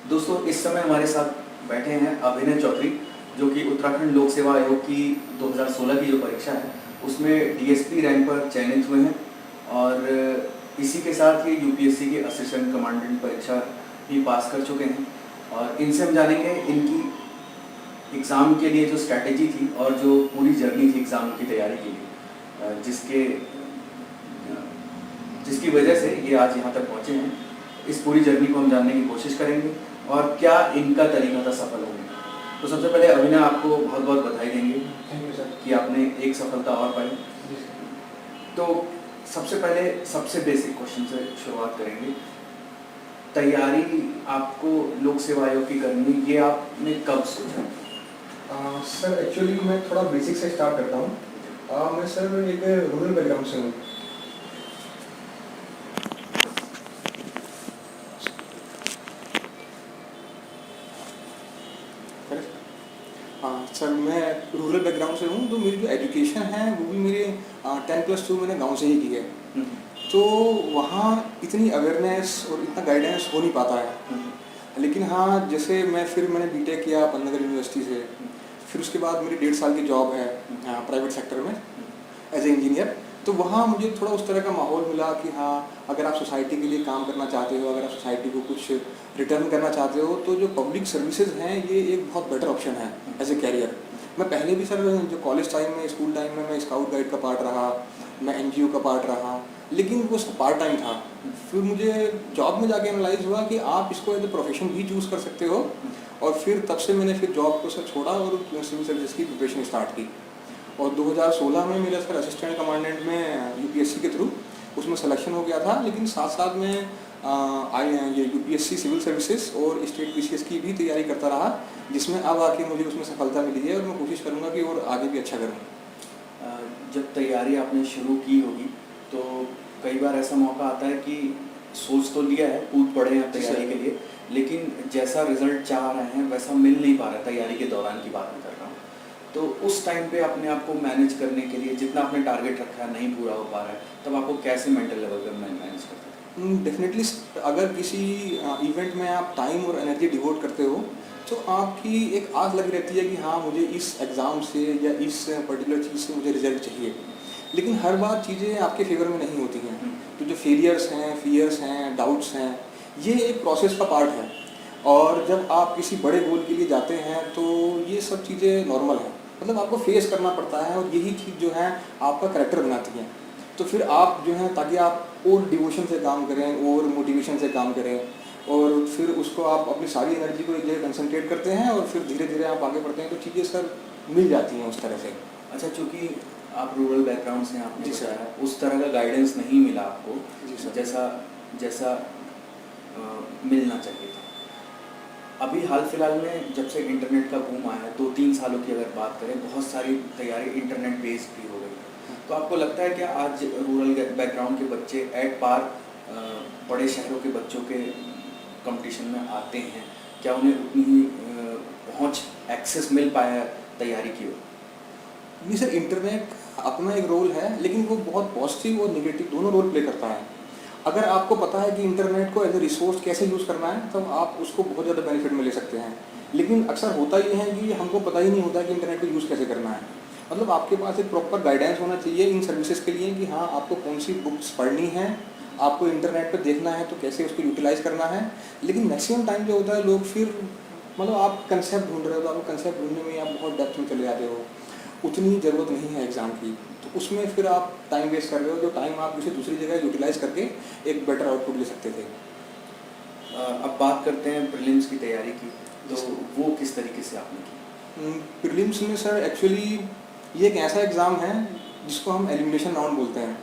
दोस्तों इस समय हमारे साथ बैठे हैं अभिनय चौधरी, जो कि उत्तराखंड लोक सेवा आयोग की 2016 की जो परीक्षा है उसमें डीएसपी रैंक पर चयनित हुए हैं और इसी के साथ ये यूपीएससी की असिस्टेंट कमांडेंट परीक्षा भी पास कर चुके हैं। और इनसे हम जानेंगे इनकी एग्ज़ाम के लिए जो स्ट्रैटेजी थी और जो पूरी जर्नी थी एग्ज़ाम की तैयारी के लिए, जिसकी वजह से ये आज यहाँ तक पहुँचे हैं। इस पूरी जर्नी को हम जानने की कोशिश करेंगे और क्या इनका तरीका था सफल होने का। तो सबसे पहले अभिनय, आपको बहुत बहुत बधाई देंगे कि आपने एक सफलता और पाई। तो सबसे पहले सबसे बेसिक क्वेश्चन से शुरुआत करेंगे। तैयारी आपको लोक सेवा आयोग की करनी, ये आपने कब सोचा? सर एक्चुअली मैं थोड़ा बेसिक से स्टार्ट करता हूँ। मैं सर एक रूरल बैकग्राउंड से हूँ। सर मैं रूरल बैकग्राउंड से हूँ, तो मेरी जो एजुकेशन है वो भी मेरे 10+2 मैंने गांव से ही की है। तो वहाँ इतनी अवेयरनेस और इतना गाइडेंस हो नहीं पाता है। लेकिन हाँ, जैसे मैंने बीटेक किया पन्नागर यूनिवर्सिटी से, फिर उसके बाद मेरी 1.5 साल की जॉब है प्राइवेट सेक्टर में एज ए इंजीनियर। तो वहाँ मुझे थोड़ा उस तरह का माहौल मिला कि हाँ, अगर आप सोसाइटी के लिए काम करना चाहते हो, अगर आप सोसाइटी को कुछ रिटर्न करना चाहते हो, तो जो पब्लिक सर्विसेज हैं ये एक बहुत बेटर ऑप्शन है एज ए कैरियर। मैं पहले भी सर जो कॉलेज टाइम में, स्कूल टाइम में मैं स्काउट गाइड का पार्ट रहा, मैं एनजीओ का पार्ट रहा, लेकिन वो सब पार्ट टाइम था। फिर मुझे जॉब में जाके एनालाइज हुआ कि आप इसको एज ए प्रोफेशन भी चूज़ कर सकते हो। और फिर तब से मैंने फिर जॉब को सर छोड़ा और सिविल सर्विस की प्रिपरेशन स्टार्ट की। और 2016 में मेरा सर असिस्टेंट कमांडेंट में यूपीएससी के थ्रू उसमें सिलेक्शन हो गया था। लेकिन साथ साथ में ये यूपीएससी सिविल सर्विसेज और स्टेट पीसीएस की भी तैयारी करता रहा, जिसमें अब आके मुझे उसमें सफलता मिली है और मैं कोशिश करूँगा कि और आगे भी अच्छा करूँ। जब तैयारी आपने शुरू की होगी तो कई बार ऐसा मौका आता है कि सोच तो लिया है, कूद पड़े हैं तैयारी के लिए, लेकिन जैसा रिजल्ट चाह रहे हैं वैसा मिल नहीं पा रहा। तैयारी के दौरान की बात मैं कर रहा हूँ। तो उस टाइम पे अपने आप को मैनेज करने के लिए, जितना आपने टारगेट रखा है नहीं पूरा हो पा रहा है, तब आपको कैसे मेंटल लेवल पर मैनेज करते हैं? डेफिनेटली अगर किसी इवेंट में आप टाइम और एनर्जी डिवोट करते हो तो आपकी एक आस लगी रहती है कि हाँ, मुझे इस एग्ज़ाम से या इस पर्टिकुलर चीज़ से मुझे रिजल्ट चाहिए। लेकिन हर बार चीज़ें आपके फेवर में नहीं होती हैं। तो जो फेलियर्स हैं, फियर्स हैं, डाउट्स हैं, ये एक प्रोसेस का पार्ट है। और जब आप किसी बड़े गोल के लिए जाते हैं तो ये सब चीज़ें नॉर्मल हैं, मतलब आपको फेस करना पड़ता है और यही चीज़ जो है आपका कैरेक्टर बनाती है। तो फिर आप जो है, ताकि आप और डिवोशन से काम करें और मोटिवेशन से काम करें, और फिर उसको आप अपनी सारी एनर्जी को एक जगह कंसंट्रेट करते हैं और फिर धीरे धीरे आप आगे बढ़ते हैं, तो चीज़ें सर मिल जाती हैं उस तरह से। अच्छा, चूँकि आप रूरल बैकग्राउंड से, आपने जी सर, बताया उस तरह का गाइडेंस नहीं मिला आपको जी सर, जैसा मिलना चाहिए था। अभी हाल फिलहाल में जब से इंटरनेट का बूम आया है, 2-3 सालों की अगर बात करें, बहुत सारी तैयारी इंटरनेट बेस्ड भी हो गई है। तो आपको लगता है कि आज रूरल बैकग्राउंड के बच्चे एट पार बड़े शहरों के बच्चों के कंपटीशन में आते हैं? क्या उन्हें उतनी ही पहुँच, एक्सेस मिल पाया है तैयारी की ओर? नहीं सर, इंटरनेट अपना एक रोल है, लेकिन वो बहुत पॉजिटिव और निगेटिव दोनों रोल प्ले करता है। अगर आपको पता है कि इंटरनेट को एज ए रिसोर्स कैसे यूज़ करना है, तब आप उसको बहुत ज़्यादा बेनिफिट में ले सकते हैं। लेकिन अक्सर होता ये है कि हमको पता ही नहीं होता कि इंटरनेट को यूज़ कैसे करना है। मतलब आपके पास एक प्रॉपर गाइडेंस होना चाहिए इन सर्विसेज के लिए कि हाँ, आपको कौन सी बुक्स पढ़नी है, आपको इंटरनेट पर देखना है तो कैसे उसको यूटिलाइज़ करना है। लेकिन मैक्सिमम टाइम जो होता है, लोग फिर मतलब आप कंसेप्ट ढूंढ रहे हो तो आपको कंसेप्ट ढूंढने में आप बहुत डेप्थ में चले जाते हो, उतनी ज़रूरत नहीं है एग्ज़ाम की, तो उसमें फिर आप टाइम वेस्ट कर रहे हो, जो टाइम आप किसी दूसरी जगह यूटिलाइज़ करके एक बेटर आउटपुट ले सकते थे। अब बात करते हैं प्रीलिम्स की तैयारी की, तो वो किस तरीके से आपने की? प्रीलिम्स में सर एक्चुअली ये एक ऐसा एग्ज़ाम है जिसको हम एलिमिनेशन राउंड बोलते हैं,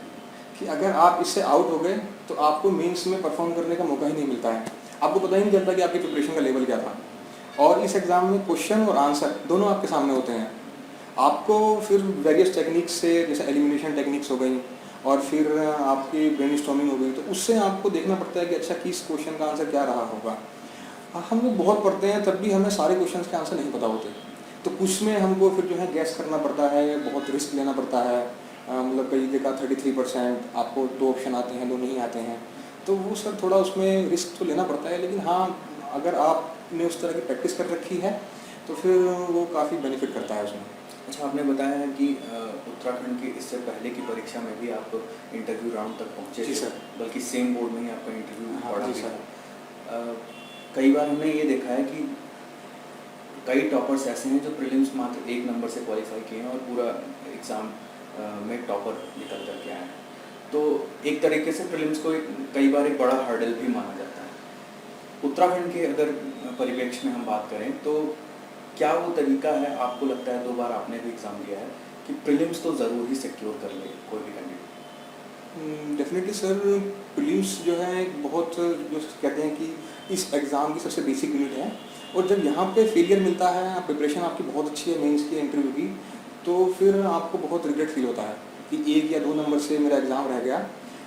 कि अगर आप इससे आउट हो गए तो आपको मेंस में परफॉर्म करने का मौका ही नहीं मिलता है। आपको पता ही नहीं चलता कि आपकी प्रिपरेशन का लेवल क्या था। और इस एग्ज़ाम में क्वेश्चन और आंसर दोनों आपके सामने होते हैं। आपको फिर वेरियस टेक्निक्स से, जैसे एलिमिनेशन टेक्निक्स हो गई और फिर आपकी ब्रेनस्टॉर्मिंग हो गई, तो उससे आपको देखना पड़ता है कि अच्छा, किस क्वेश्चन का आंसर क्या रहा होगा। हम लोग बहुत पढ़ते हैं तब भी हमें सारे क्वेश्चंस के आंसर नहीं पता होते, तो कुछ में हमको फिर जो है गैस करना पड़ता है, बहुत रिस्क लेना पड़ता है। मतलब कई जगह 33% आपको 2 ऑप्शन आते हैं, 2 नहीं आते हैं, तो वो सर थोड़ा उसमें रिस्क तो लेना पड़ता है। लेकिन हाँ, अगर आप आपने उस तरह की प्रैक्टिस कर रखी है तो फिर वो काफ़ी बेनिफिट करता है उसमें। अच्छा, आपने बताया है कि उत्तराखंड की इससे पहले की परीक्षा में भी आप इंटरव्यू राउंड तक पहुँचे जी थे, सर। बल्कि सेम बोर्ड में ही आपका इंटरव्यू हाँ पड़ा जी भी सर। था। कई बार हमने ये देखा है कि कई टॉपर्स ऐसे हैं जो प्रीलिम्स मात्र 1 नंबर से क्वालिफाई किए हैं और पूरा एग्ज़ाम में टॉपर निकल कर के आए हैं। तो एक तरीके से प्रीलिम्स को कई बार एक बड़ा हर्डल भी माना जाता है। उत्तराखंड के अगर परिप्रेक्ष्य में हम बात करें तो क्या वो तरीका है, आपको लगता है, 2 बार आपने भी एग्ज़ाम दिया है, कि प्रीलिम्स तो ज़रूर ही सिक्योर कर ले कोई भी कैंडिडेट? डेफिनेटली सर, प्रीलिम्स जो है एक बहुत जो कहते हैं कि इस एग्ज़ाम की सबसे बेसिक यूनिट है, और जब यहाँ पे फेलियर मिलता है, प्रिपरेशन आपकी बहुत अच्छी है मेंस की, इंटरव्यू की, तो फिर आपको बहुत रिग्रेट फील होता है कि 1 या 2 नंबर से मेरा एग्ज़ाम रह गया।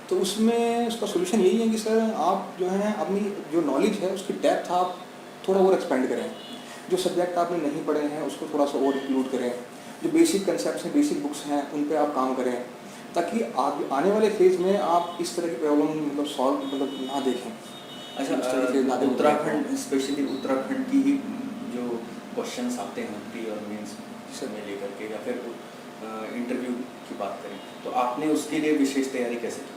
तो उसमें उसका सोल्यूशन यही है कि सर आप जो है अपनी जो नॉलेज है उसकी डेप्थ आप थोड़ा और एक्सपेंड करें, जो सब्जेक्ट आपने नहीं पढ़े हैं उसको थोड़ा सा और इंक्लूड करें, जो बेसिक कंसेप्ट हैं, बेसिक बुक्स हैं, उन पे आप काम करें, ताकि आने वाले फेज़ में आप इस तरह की प्रॉब्लम मतलब सॉल्व मतलब ना देखें। अच्छा, इस तरह के ना देखें। उत्तराखंड, स्पेशली उत्तराखंड की ही जो क्वेश्चंस आते हैं प्री और मेंस में लेकर के, या फिर इंटरव्यू की बात करें, तो आपने उसके लिए विशेष तैयारी कैसे की थी?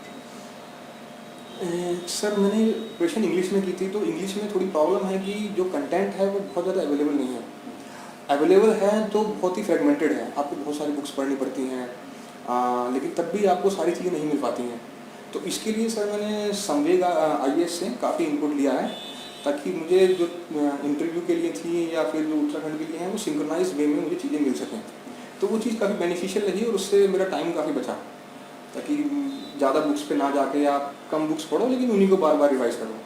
सर मैंने प्रिपरेशन इंग्लिश में की थी, तो इंग्लिश में थोड़ी प्रॉब्लम है कि जो कंटेंट है वो बहुत ज़्यादा अवेलेबल नहीं है। अवेलेबल है तो बहुत ही फ्रेगमेंटेड है, आपको बहुत सारी बुक्स पढ़नी पड़ती हैं, लेकिन तब भी आपको सारी चीज़ें नहीं मिल पाती हैं। तो इसके लिए सर मैंने संवेग IAS से काफ़ी इनपुट लिया है, ताकि मुझे जो इंटरव्यू के लिए थी या फिर जो उत्तराखंड के लिए हैं वो सिंक्रोनाइज वे में मुझे चीज़ें मिल सकें। तो वो चीज़ काफ़ी बेनिफिशियल रही और उससे मेरा टाइम काफ़ी बचा, ताकि ज़्यादा बुक्स पे ना जाके आप कम बुक्स पढ़ो लेकिन उन्हीं को बार बार रिवाइज करो।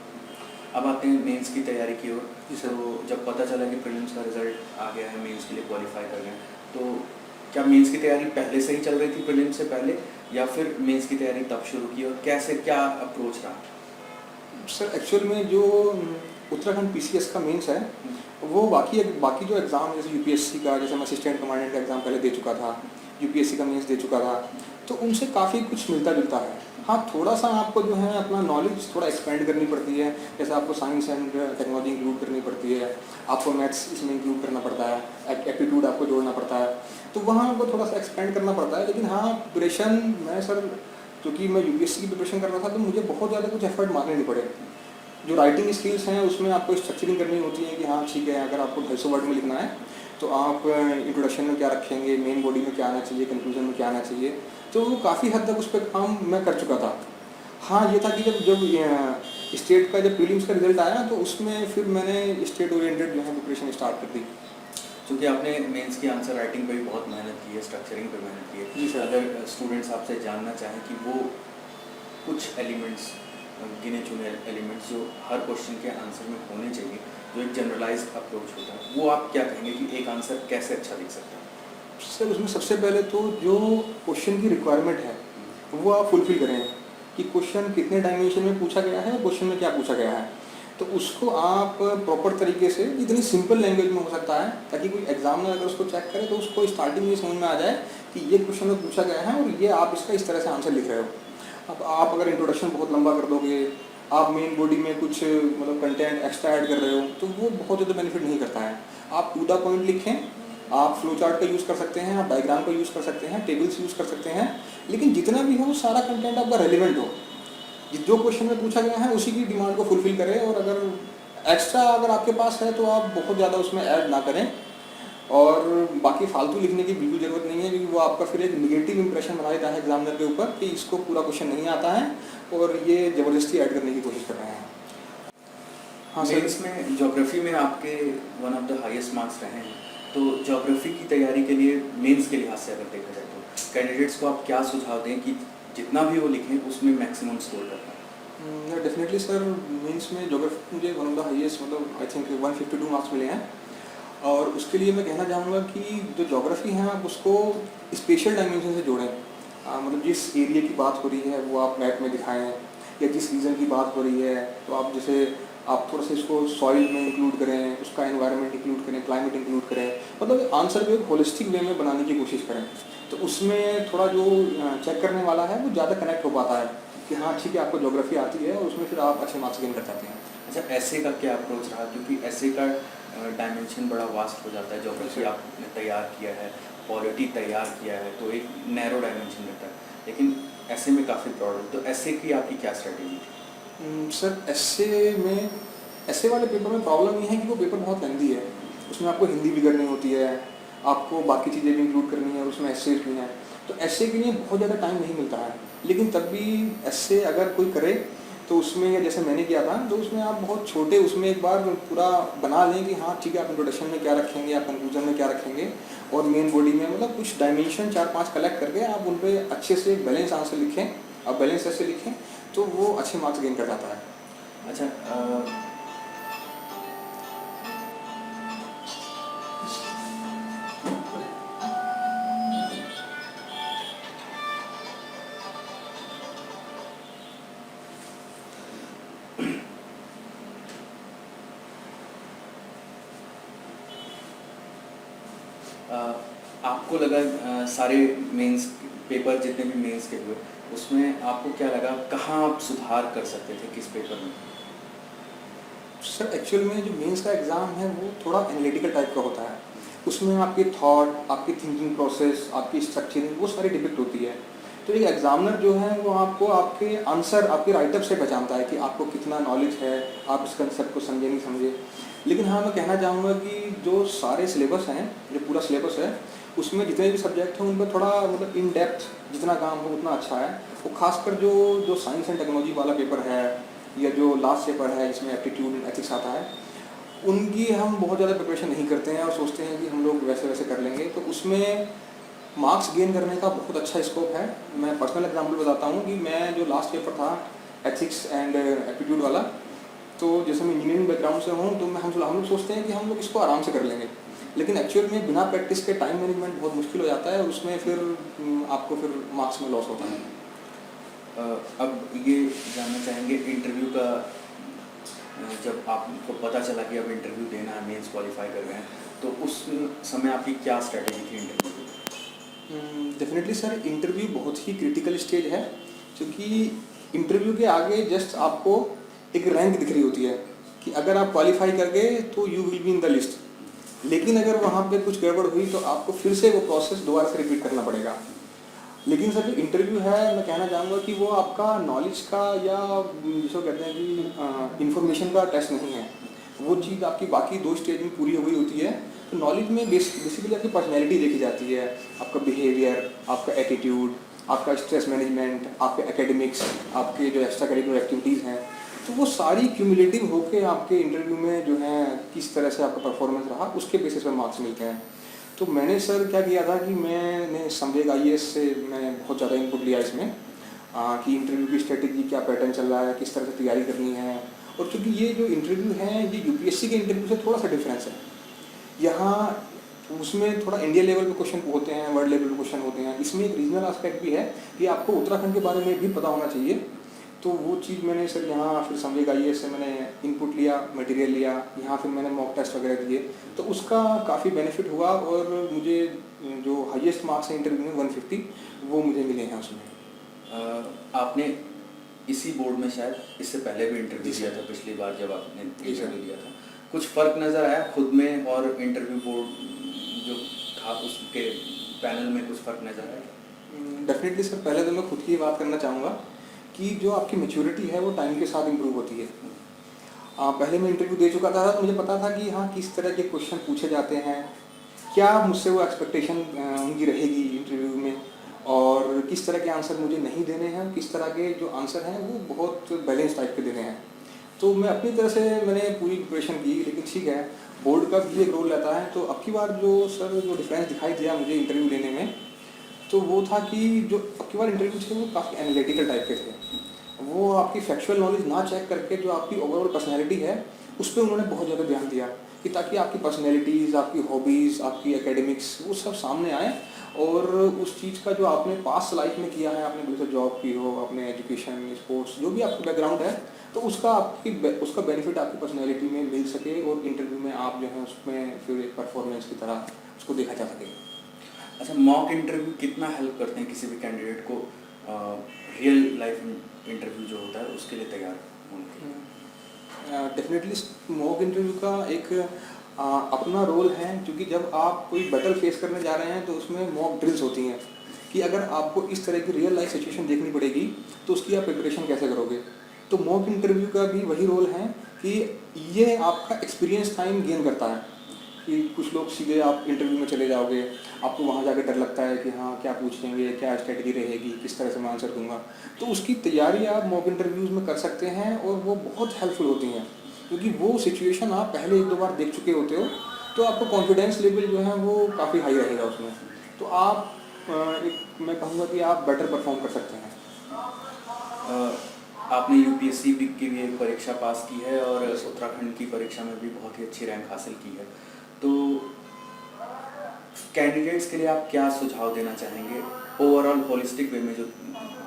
अब आते हैं मेंस की तैयारी की ओर। जी सर। तो जब पता चला कि प्रीलिम्स का रिजल्ट आ गया है, मेंस के लिए क्वालिफाई कर गए, तो क्या मेंस की तैयारी पहले से ही चल रही थी प्रीलिम्स से पहले, या फिर मेंस की तैयारी तब शुरू की, और कैसे, क्या अप्रोच रहा? सर एक्चुअल में जो उत्तराखंड PCS का मेंस है वो बाकी जो एग्ज़ाम जैसे UPSC का, जैसे मैं असिस्टेंट कमांडेंट का एग्ज़ाम पहले दे चुका था, UPSC का मेंस दे चुका था, तो उनसे काफ़ी कुछ मिलता जुलता है। हाँ, थोड़ा सा आपको जो है अपना नॉलेज थोड़ा एक्सपेंड करनी पड़ती है, जैसे आपको साइंस एंड टेक्नोलॉजी इंक्लूड करनी पड़ती है, आपको मैथ्स इसमें इंक्लूड करना पड़ता है, एप्टीट्यूड आपको जोड़ना पड़ता है, तो वहाँ आपको थोड़ा सा एक्सपेंड करना पड़ता है। लेकिन हाँ, प्रिपरेशन मैं सर, क्योंकि मैं UPSC की प्रिपरेशन कर रहा था, तो मुझे बहुत ज़्यादा कुछ एफर्ट मारने नहीं पड़े। जो राइटिंग स्किल्स हैं उसमें आपको स्ट्रक्चरिंग करनी होती है कि हाँ ठीक है, अगर आपको 250 वर्ड में लिखना है तो आप इंट्रोडक्शन में क्या रखेंगे, मेन बॉडी में क्या आना चाहिए, कंक्लूजन में क्या आना चाहिए, तो वो काफ़ी हद तक उस पर काम मैं कर चुका था। हाँ, ये था कि जब स्टेट का जब प्रीलिम्स का रिजल्ट आया तो उसमें फिर मैंने स्टेट ओरिएंटेड जो है प्रिपरेशन स्टार्ट कर दी। क्योंकि आपने मेंस की आंसर राइटिंग पे भी बहुत मेहनत की है, स्ट्रक्चरिंग पे मेहनत की है। जी सर। अगर स्टूडेंट्स आपसे जानना चाहें कि वो कुछ एलिमेंट्स, गिने चुने एलिमेंट्स जो हर क्वेश्चन के आंसर में होने चाहिए, जो एक जनरलाइज अप्रोच होता है, वो आप क्या कहेंगे कि एक आंसर कैसे अच्छा दिख सकता है? सर उसमें सबसे पहले तो जो क्वेश्चन की रिक्वायरमेंट है वो आप फुलफिल करें, कि क्वेश्चन कितने डायमेंशन में पूछा गया है, क्वेश्चन में क्या पूछा गया है, तो उसको आप प्रॉपर तरीके से इतनी सिंपल लैंग्वेज में हो सकता है ताकि कोई एग्जामिनर अगर उसको चेक करे तो उसको स्टार्टिंग में समझ में आ जाए कि ये क्वेश्चन में पूछा गया है और ये आप इसका इस तरह से आंसर लिख रहे हो। अब आप अगर इंट्रोडक्शन बहुत लंबा कर दोगे, आप मेन बॉडी में कुछ मतलब कंटेंट एक्स्ट्रा ऐड कर रहे हो, तो वो बहुत ज़्यादा बेनिफिट नहीं करता है। आप टू द पॉइंट लिखें, आप फ्लो चार्ट का यूज़ कर सकते हैं, आप डायग्राम का यूज़ कर सकते हैं, टेबल्स यूज़ कर सकते हैं, लेकिन जितना भी हो सारा कंटेंट आपका रेलिवेंट हो, जो क्वेश्चन में पूछा गया है उसी की डिमांड को फुलफिल करें, और अगर एक्स्ट्रा अगर आपके पास है तो आप बहुत ज़्यादा उसमें ऐड ना करें, और बाकी फालतू लिखने की बिल्कुल ज़रूरत नहीं है, क्योंकि वो आपका फिर एक निगेटिव इंप्रेशन बना देता है एग्जामिनर के ऊपर कि इसको पूरा क्वेश्चन नहीं आता है और ये ज़बरदस्ती ऐड करने की कोशिश कर रहे हैं। हाँ सर, इसमें ज्योग्राफी में आपके one of the highest marks रहे हैं, तो ज्योग्राफी की तैयारी के लिए मेंस के लिहाज से अगर देखा जाए तो कैंडिडेट्स को आप क्या सुझाव दें कि जितना भी वो लिखें उसमें मैक्सिमम स्कोर कर पाएँ? डेफिनेटली सर, मेंस में ज्योग्राफी मुझे वन ऑफ द हाईएस्ट मतलब आई थिंक 152 मार्क्स मिले हैं, और उसके लिए मैं कहना चाहूँगा कि जो ज्योग्राफी है आप उसको स्पेशल डायमेंशन से जोड़ें। मतलब जिस एरिया की बात हो रही है वो आप मैप में दिखाएं, या जिस रीजन की बात हो रही है तो आप जैसे आप थोड़ा सा इसको सॉइल में इंक्लूड करें, उसका एनवायरनमेंट इंक्लूड करें, क्लाइमेट इंक्लूड करें, मतलब आंसर को एक होलिस्टिक वे में बनाने की कोशिश करें, तो उसमें थोड़ा जो चेक करने वाला है वो ज़्यादा कनेक्ट हो पाता है। कि हाँ ठीक है, आपको ज्योग्राफी आती है और उसमें फिर आप अच्छे मार्क्स गेन कर जाते हैं। अच्छा, ऐसे का क्या अप्रोच रहा? क्योंकि ऐसे का डायमेंशन बड़ा वास्ट हो जाता है। ज्योग्राफी अच्छा। आपने तैयार किया है, पॉलिटी तैयार किया है, तो एक नैरो डायमेंशन रहता है, लेकिन ऐसे में काफ़ी ब्रॉड है। तो ऐसे की आपकी क्या स्ट्रेटेजी थी? सर ऐसे वाले पेपर में प्रॉब्लम ये है कि वो पेपर बहुत लेंदी है। उसमें आपको हिंदी भी करनी होती है, आपको बाकी चीज़ें भी इंक्लूड करनी है और उसमें एस्सेज भी हैं। तो ऐसे के लिए बहुत ज़्यादा टाइम नहीं मिलता है, लेकिन तब भी ऐसे अगर कोई करे तो उसमें जैसे मैंने किया था, तो उसमें आप बहुत छोटे उसमें एक बार पूरा बना लें कि हाँ ठीक है, आप इंट्रोडक्शन में क्या रखेंगे, आप कंक्लूजन में क्या रखेंगे, और मेन बॉडी में मतलब कुछ डायमेंशन 4-5 कलेक्ट करके आप उन पर अच्छे से बैलेंस आंसर लिखें, आप बैलेंस ऐसे लिखें तो वो अच्छे मार्क्स गेन कर जाता है। अच्छा, अ, आपको लगा सारे मेंस पेपर जितने भी मेंस के हुए, उसमें आपको क्या लगा, कहाँ आप सुधार कर सकते थे, किस पेपर में? सर एक्चुअल में जो मेंस का एग्ज़ाम है वो थोड़ा एनालिटिकल टाइप का होता है। उसमें आपके थॉट, आपकी थिंकिंग प्रोसेस, आपकी स्ट्रक्चरिंग वो सारी डिपिक्ट होती है। तो एक एग्जामिनर जो है वो आपको आपके आंसर, आपके राइटअप से पहचानता है कि आपको कितना नॉलेज है, आप इस कंसेप्ट को समझे नहीं समझे। लेकिन हाँ, मैं कहना चाहूँगा कि जो सारे सिलेबस हैं, जो पूरा सिलेबस है, उसमें जितने भी सब्जेक्ट हैं उन पर थोड़ा मतलब इन डेप्थ जितना काम हो उतना अच्छा है। वो खासकर जो जो साइंस एंड टेक्नोलॉजी वाला पेपर है, या जो लास्ट पेपर है जिसमें एप्टीट्यूड एथिक्स आता है, उनकी हम बहुत ज़्यादा प्रिपरेशन नहीं करते हैं और सोचते हैं कि हम लोग वैसे वैसे कर लेंगे। तो उसमें मार्क्स गेन करने का बहुत अच्छा स्कोप है। मैं पर्सनल एग्जांपल बताता हूँ कि मैं जो लास्ट पेपर था एथिक्स एंड एप्टीट्यूड वाला, तो जैसे मैं इंजीनियरिंग बैकग्राउंड से हूँ, तो हम लोग सोचते हैं कि हम लोग इसको आराम से कर लेंगे, लेकिन एक्चुअल में बिना प्रैक्टिस के टाइम मैनेजमेंट बहुत मुश्किल हो जाता है और उसमें फिर आपको फिर मार्क्स में लॉस होता है। अब ये जानना चाहेंगे इंटरव्यू का, जब आपको पता चला कि अब इंटरव्यू देना है, मेंस क्वालिफाई कर गए हैं, तो उस समय आपकी क्या स्ट्रेटेजी थी इंटरव्यू की? डेफिनेटली सर, इंटरव्यू बहुत ही क्रिटिकल स्टेज है, क्योंकि इंटरव्यू के आगे जस्ट आपको एक रैंक दिख रही होती है कि अगर आप क्वालिफाई कर गए तो you will be in the list, लेकिन अगर वहाँ पे कुछ गड़बड़ हुई तो आपको फिर से वो प्रोसेस दोबारा से रिपीट करना पड़ेगा। लेकिन सर जो इंटरव्यू है, मैं कहना चाहूँगा कि वो आपका नॉलेज का या जिसको कहते हैं कि इंफॉर्मेशन का टेस्ट नहीं है। वो चीज़ आपकी बाकी 2 स्टेज में पूरी हो गई होती है। तो नॉलेज में बेसिकली आपकी पर्सनैलिटी देखी जाती है, आपका बिहेवियर, आपका एटीट्यूड, आपका स्ट्रेस मैनेजमेंट, आपके एकेडमिक्स, आपके जो एक्स्ट्रा करिकुलर एक्टिविटीज़ हैं, तो वो सारी क्यूमुलेटिव होके आपके इंटरव्यू में जो है किस तरह से आपका परफॉर्मेंस रहा, उसके बेसिस पर मार्क्स मिलते हैं। तो मैंने सर क्या किया था कि मैंने संवेग IAS से मैं बहुत ज़्यादा इनपुट लिया इसमें, कि इंटरव्यू की स्ट्रेटेजी क्या पैटर्न चल रहा है, किस तरह से तैयारी करनी है। और क्योंकि ये जो इंटरव्यू है ये UPSC के इंटरव्यू से थोड़ा सा डिफरेंस है। यहाँ उसमें थोड़ा इंडिया लेवल पे क्वेश्चन होते हैं, वर्ल्ड लेवल पे क्वेश्चन होते हैं। इसमें एक रीजनल एस्पेक्ट भी है कि आपको उत्तराखंड के बारे में भी पता होना चाहिए। तो वो चीज़ मैंने सर यहाँ फिर संवेग IAS से मैंने इनपुट लिया, मटेरियल लिया, यहाँ फिर मैंने मॉक टेस्ट वगैरह दिए, तो उसका काफ़ी बेनिफिट हुआ और मुझे जो हाईएस्ट मार्क्स है इंटरव्यू में 150 वो मुझे मिले हैं उसमें। आपने इसी बोर्ड में शायद इससे पहले भी इंटरव्यू दिया था, पिछली बार जब आपने इंटरव्यू दिया था, कुछ फ़र्क नज़र आया खुद में और इंटरव्यू बोर्ड जो था उसके पैनल में, कुछ फ़र्क नज़र आया? डेफिनेटली सर, पहले तो मैं खुद की बात करना चाहूँगा कि जो आपकी मैच्योरिटी है वो टाइम के साथ इम्प्रूव होती है। पहले मैं इंटरव्यू दे चुका था, मुझे पता था कि हाँ किस तरह के क्वेश्चन पूछे जाते हैं, क्या मुझसे वो एक्सपेक्टेशन उनकी रहेगी इंटरव्यू में, और किस तरह के आंसर मुझे नहीं देने हैं, किस तरह के जो आंसर हैं वो बहुत बैलेंस टाइप के देने हैं। तो मैं अपनी तरह से मैंने पूरी प्रिपरेशन की, लेकिन ठीक है, बोर्ड का भी एक रोल रहता है। तो अब की बार जो सर जो डिफरेंस दिखाई दिया मुझे इंटरव्यू लेने में, तो वो था कि जो अब की बार इंटरव्यू थे वो काफ़ी एनालिटिकल टाइप के थे। वो आपकी फैक्चुअल नॉलेज ना चेक करके जो आपकी ओवरऑल पर्सनैलिटी है उस पर उन्होंने बहुत ज़्यादा ध्यान दिया, कि ताकि आपकी पर्सनैलिटीज़, आपकी हॉबीज़, आपकी एकेडमिक्स वो सब सामने आए, और उस चीज़ का जो आपने पास्ट लाइफ में किया है, आपने कोई जॉब की हो, अपने एजुकेशन, स्पोर्ट्स, जो भी आपका बैकग्राउंड है, तो उसका बेनिफिट आपकी पर्सनैलिटी में मिल सके और इंटरव्यू में आप जो है उसमें फिर एक परफॉर्मेंस की तरह उसको देखा जा सके। अच्छा, मॉक इंटरव्यू कितना हेल्प करते हैं किसी भी कैंडिडेट को रियल लाइफ इंटरव्यू जो होता है उसके लिए तैयार होने के लिए? डेफिनेटली मॉक इंटरव्यू का एक अपना रोल है, क्योंकि जब आप कोई बैटल फेस करने जा रहे हैं तो उसमें मॉक ड्रिल्स होती हैं कि अगर आपको इस तरह की रियल लाइफ सिचुएशन देखनी पड़ेगी तो उसकी आप प्रिपरेशन कैसे करोगे। तो मॉक इंटरव्यू का भी वही रोल है कि ये आपका एक्सपीरियंस टाइम गेन करता है कि कुछ लोग सीधे आप इंटरव्यू में चले जाओगे, आपको वहाँ जाकर डर लगता है कि हाँ क्या पूछेंगे, क्या स्ट्रेटजी रहेगी, किस तरह से मैं आंसर दूंगा। तो उसकी तैयारी आप मॉक इंटरव्यूज़ में कर सकते हैं और वो बहुत हेल्पफुल होती हैं, क्योंकि वो सिचुएशन आप पहले एक दो बार देख चुके होते हो, तो आपका कॉन्फिडेंस लेवल जो है वो काफ़ी हाई रहेगा उसमें। तो आप मैं कहूँगा कि आप बेटर परफॉर्म कर सकते हैं। आपने यूपीएससी की भी एक परीक्षा पास की है और उत्तराखंड की परीक्षा में भी बहुत ही अच्छी रैंक हासिल की है, तो कैंडिडेट्स के लिए आप क्या सुझाव देना चाहेंगे ओवरऑल होलिस्टिक वे में जो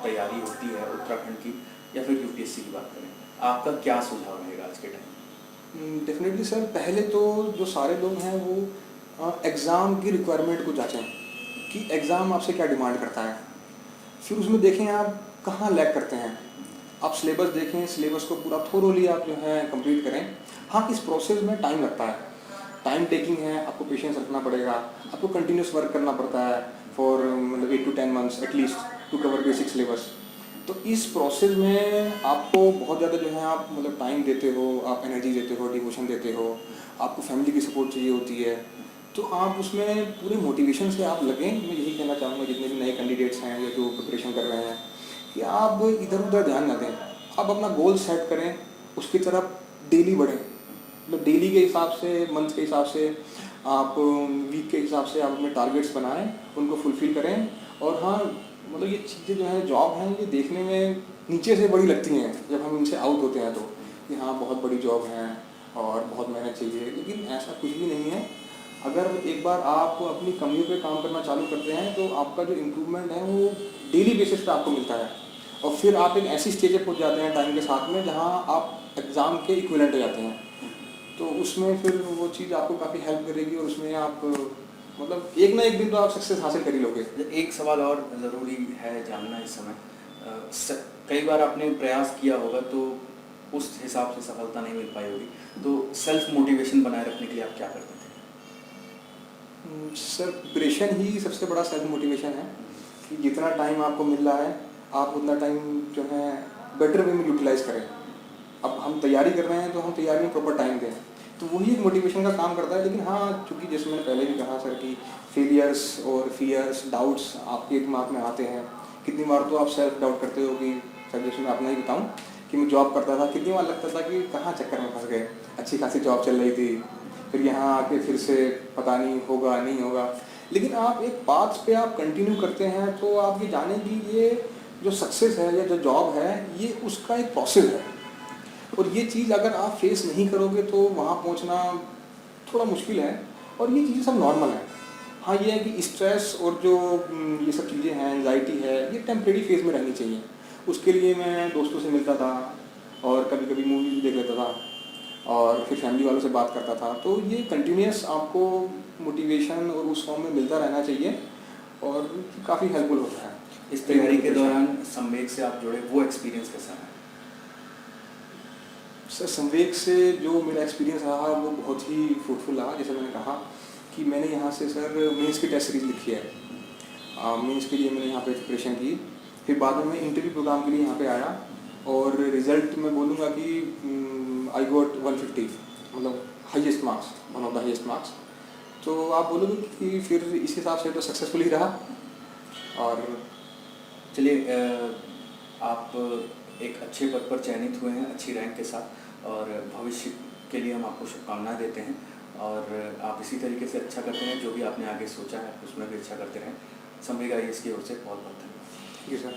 तैयारी होती है उत्तराखंड की या फिर यूपीएससी की बात करें, आपका क्या सुझाव रहेगा आज के टाइम? डेफिनेटली सर, पहले तो जो सारे लोग हैं वो एग्ज़ाम की रिक्वायरमेंट को जांचें कि एग्ज़ाम आपसे क्या डिमांड करता है। फिर उसमें देखें आप कहाँ लैग करते हैं, आप सिलेबस देखें, सिलेबस को पूरा थोरोली आप जो है कंप्लीट करें। हाँ, इस प्रोसेस में टाइम लगता है, टाइम टेकिंग है, आपको पेशेंस रखना पड़ेगा, आपको कंटिन्यूस वर्क करना पड़ता है फॉर मतलब 8 to 10 months at least to cover basic syllabus. तो इस प्रोसेस में आपको बहुत ज़्यादा जो है आप मतलब टाइम देते हो, आप एनर्जी देते हो, डिवोशन देते हो, आपको फैमिली की सपोर्ट चाहिए होती है। तो आप उसमें पूरे मोटिवेशन से आप लगें। मैं यही कहना चाहूँगा जितने भी नए कैंडिडेट्स हैं या जो प्रिपरेशन कर रहे हैं कि आप इधर उधर ध्यान ना दें, आप अपना गोल सेट करें, उसकी तरफ डेली बढ़ें। मतलब डेली के हिसाब से, मंथ के हिसाब से, आप वीक के हिसाब से आप अपने टारगेट्स बनाएं, उनको फुलफ़िल करें। और हाँ, मतलब ये चीज़ें जो है जॉब हैं, ये देखने में नीचे से बड़ी लगती हैं जब हम इनसे आउट होते हैं तो कि हाँ बहुत बड़ी जॉब है और बहुत मेहनत चाहिए, लेकिन ऐसा कुछ भी नहीं है। अगर एक बार आप अपनी कमियों पे काम करना चालू करते हैं तो आपका जो इम्प्रूवमेंट है वो डेली बेसिस पे आपको मिलता है, और फिर आप एक ऐसी स्टेज पे पहुंच जाते हैं टाइम के साथ में जहां आप एग्ज़ाम के इक्विवेलेंट हो जाते हैं। तो उसमें फिर वो चीज़ आपको काफ़ी हेल्प करेगी और उसमें आप मतलब एक ना एक दिन तो आप सक्सेस हासिल कर ही लोगे। एक सवाल और ज़रूरी है जानना इस समय, कई बार आपने प्रयास किया होगा तो उस हिसाब से सफलता नहीं मिल पाई होगी, तो सेल्फ मोटिवेशन बनाए रखने के लिए आप क्या करते थे? सर, प्रिपरेशन ही सबसे बड़ा सेल्फ मोटिवेशन है कि जितना टाइम आपको मिल रहा है आप उतना टाइम जो है बेटर वे में यूटिलाइज़ करें। अब हम तैयारी कर रहे हैं तो हम तैयारी में प्रॉपर टाइम दें, तो वही एक मोटिवेशन का काम करता है। लेकिन हाँ, चूँकि जैसे मैंने पहले भी कहा सर कि फेलियर्स और फियर्स, डाउट्स आपके दिमाग में आते हैं। कितनी बार तो आप सेल्फ डाउट करते हो कि सर, जैसे मैं अपना ही बताऊँ कि मैं जॉब करता था, कितनी बार लगता था कि कहाँ चक्कर में फंस गए, अच्छी खासी जॉब चल रही थी, फिर यहाँ आके फिर से पता नहीं होगा नहीं होगा। लेकिन आप एक पाथ पे आप कंटिन्यू करते हैं तो आप ये जानें कि ये जो सक्सेस है या जो जॉब है ये उसका एक प्रोसेस है, और ये चीज़ अगर आप फेस नहीं करोगे तो वहाँ पहुँचना थोड़ा मुश्किल है, और ये चीज़ें सब नॉर्मल है। हाँ, ये है कि स्ट्रेस और जो ये सब चीज़ें हैं, एंजाइटी है, ये टेम्परेरी फेज़ में रहनी चाहिए। उसके लिए मैं दोस्तों से मिलता था और कभी कभी मूवी भी देख लेता था और फिर फैमिली वालों से बात करता था। तो ये कंटिन्यूस आपको मोटिवेशन और उस फॉर्म में मिलता रहना चाहिए और काफ़ी हेल्पफुल होता है। इस तैयारी के दौरान संवेग से आप जुड़े, वो एक्सपीरियंस कैसा है? सर, संवेग से जो मेरा एक्सपीरियंस रहा वो बहुत ही फ्रूटफुल रहा। जैसे मैंने कहा कि मैंने यहाँ से सर मेंस की टेस्ट सीरीज़ लिखी है। मेंस के लिए मैंने यहाँ पे प्रिपरेशन की, फिर बाद में मैं इंटरव्यू प्रोग्राम के लिए यहाँ पे आया और रिज़ल्ट मैं बोलूँगा कि आई गॉट 150, मतलब highest marks, one of the highest marks. तो आप बोलोगे कि फिर इस हिसाब से तो सक्सेसफुल ही रहा। और चलिए, आप एक अच्छे पद पर चयनित हुए हैं अच्छी रैंक के साथ, और भविष्य के लिए हम आपको शुभकामनाएं देते हैं, और आप इसी तरीके से अच्छा करते हैं, जो भी आपने आगे सोचा है उसमें भी अच्छा करते रहें। संवेग IAS की ओर से बहुत बहुत धन्यवाद। जी सर।